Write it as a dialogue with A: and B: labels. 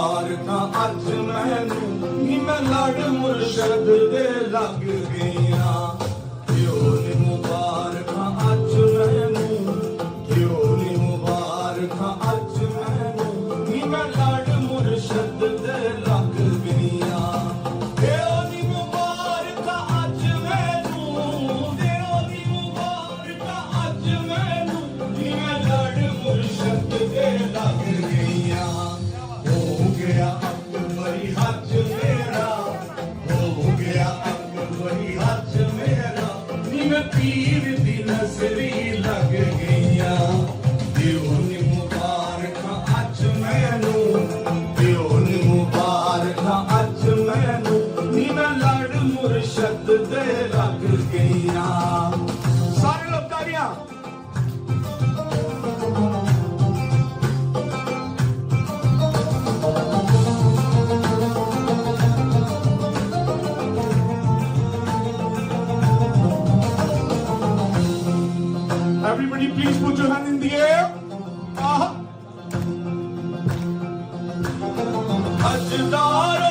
A: ना अज मैनू नी मैं लड़ मुर्शद दे लग गईया क्यों नी मुबारक अज मैनू क्यों नी मुबारक अज मैनू नी मैं लड़ मुर्शद दे लग गईया क्यों नी मुबारक अज मैनू क्यों नी मुबारक अज मैनू नी मैं लड़ मुर्शद दे लग गईया हो गया अकबरी हज मेरा हो गया अकबरी हज मेरा नी मैं पीर दी नजरी लग गईया दियो नी मुबारक अज मैनू दियो नी मुबारक अज मैनू नी मैं लड़ मुर्शद दे लग गईया सारे लोग तालियां Everybody please put your hand in the air. Hajjadar